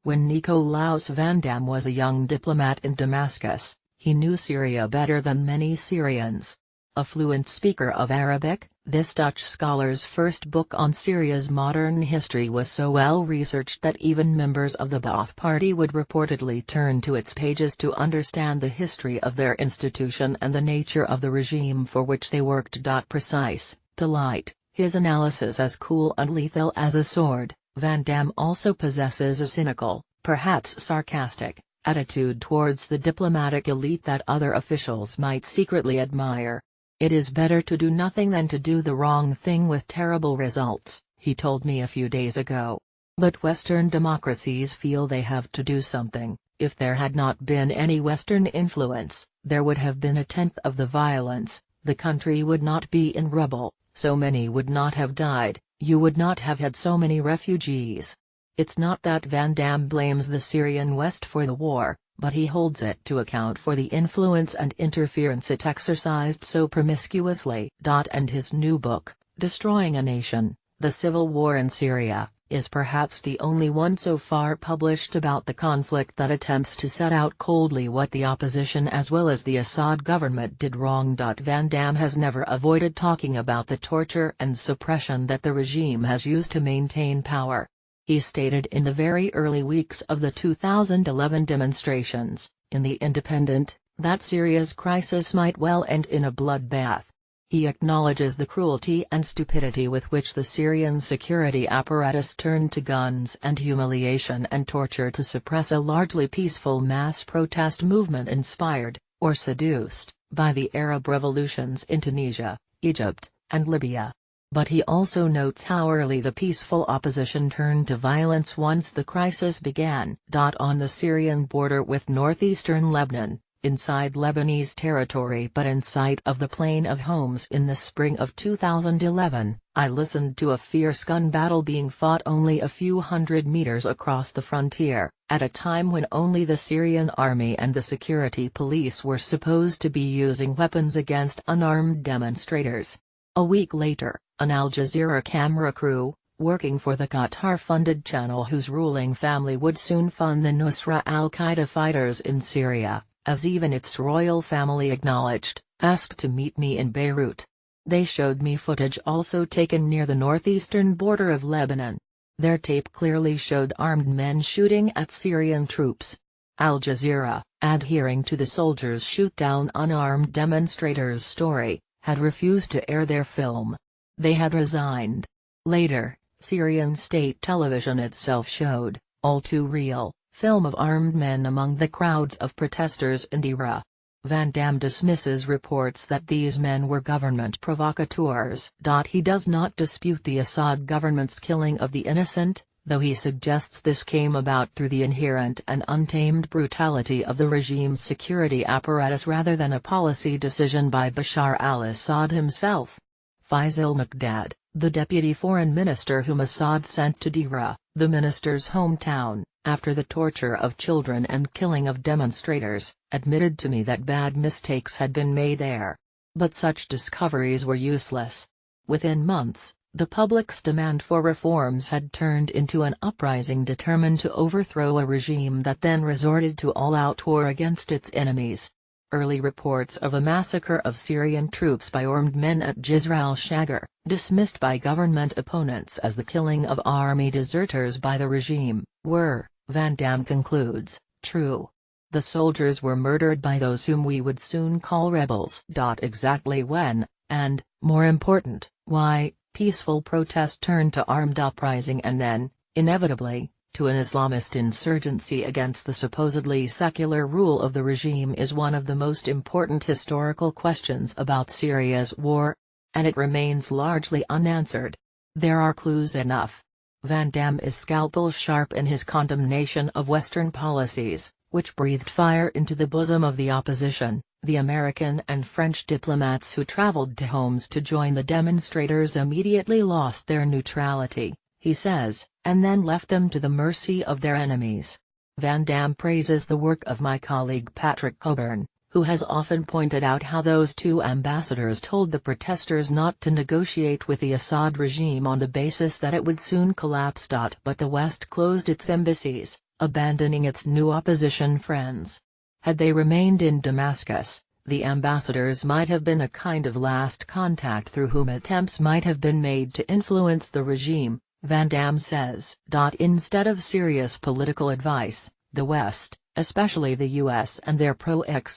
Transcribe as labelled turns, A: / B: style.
A: When Nicolaus van Dam was a young diplomat in Damascus, he knew Syria better than many Syrians. A fluent speaker of Arabic, this Dutch scholar's first book on Syria's modern history was so well researched that even members of the Ba'ath Party would reportedly turn to its pages to understand the history of their institution and the nature of the regime for which they worked. Precise, polite, his analysis as cool and lethal as a sword, Van Dam also possesses a cynical, perhaps sarcastic, attitude towards the diplomatic elite that other officials might secretly admire. "It is better to do nothing than to do the wrong thing with terrible results," he told me a few days ago. But Western democracies feel they have to do something. If there had not been any Western influence, there would have been a tenth of the violence, the country would not be in rubble, so many would not have died, you would not have had so many refugees. It's not that Van Dam blames the Syrian West for the war, but he holds it to account for the influence and interference it exercised so promiscuously. And his new book, Destroying a Nation, The Civil War in Syria, is perhaps the only one so far published about the conflict that attempts to set out coldly what the opposition as well as the Assad government did wrong. Van Dam has never avoided talking about the torture and suppression that the regime has used to maintain power. He stated in the very early weeks of the 2011 demonstrations, in The Independent, that Syria's crisis might well end in a bloodbath. He acknowledges the cruelty and stupidity with which the Syrian security apparatus turned to guns and humiliation and torture to suppress a largely peaceful mass protest movement inspired, or seduced, by the Arab revolutions in Tunisia, Egypt, and Libya. But he also notes how early the peaceful opposition turned to violence once the crisis began. On the Syrian border with northeastern Lebanon, inside Lebanese territory but in sight of the Plain of Homs in the spring of 2011, I listened to a fierce gun battle being fought only a few hundred meters across the frontier, at a time when only the Syrian army and the security police were supposed to be using weapons against unarmed demonstrators. A week later, an Al Jazeera camera crew, working for the Qatar-funded channel whose ruling family would soon fund the Nusra-al fighters in Syria, as even its royal family acknowledged, asked to meet me in Beirut. They showed me footage also taken near the northeastern border of Lebanon. Their tape clearly showed armed men shooting at Syrian troops. Al Jazeera, adhering to the soldiers shoot down unarmed demonstrators story, had refused to air their film. They had resigned. Later, Syrian state television itself showed, all too real, film of armed men among the crowds of protesters in Deraa. Van Dam dismisses reports that these men were government provocateurs. He does not dispute the Assad government's killing of the innocent, though he suggests this came about through the inherent and untamed brutality of the regime's security apparatus rather than a policy decision by Bashar al-Assad himself. Faisal Maqdad, the deputy foreign minister whom Assad sent to Deraa, the minister's hometown, after the torture of children and killing of demonstrators, admitted to me that bad mistakes had been made there. But such discoveries were useless. Within months, the public's demand for reforms had turned into an uprising determined to overthrow a regime that then resorted to all-out war against its enemies. Early reports of a massacre of Syrian troops by armed men at Jisr al-Shagar, dismissed by government opponents as the killing of army deserters by the regime, were, Van Dam concludes, true. The soldiers were murdered by those whom we would soon call rebels. Exactly when, and, more important, why, peaceful protest turned to armed uprising and then, inevitably, to an Islamist insurgency against the supposedly secular rule of the regime is one of the most important historical questions about Syria's war. And it remains largely unanswered. There are clues enough. Van Dam is scalpel-sharp in his condemnation of Western policies, which breathed fire into the bosom of the opposition. The American and French diplomats who traveled to Homs to join the demonstrators immediately lost their neutrality, he says, and then left them to the mercy of their enemies. Van Dam praises the work of my colleague Patrick Coburn, who has often pointed out how those two ambassadors told the protesters not to negotiate with the Assad regime on the basis that it would soon collapse. But the West closed its embassies, abandoning its new opposition friends. Had they remained in Damascus, the ambassadors might have been a kind of last contact through whom attempts might have been made to influence the regime, Van Dam says. Instead of serious political advice, the West, especially the US and their pro-X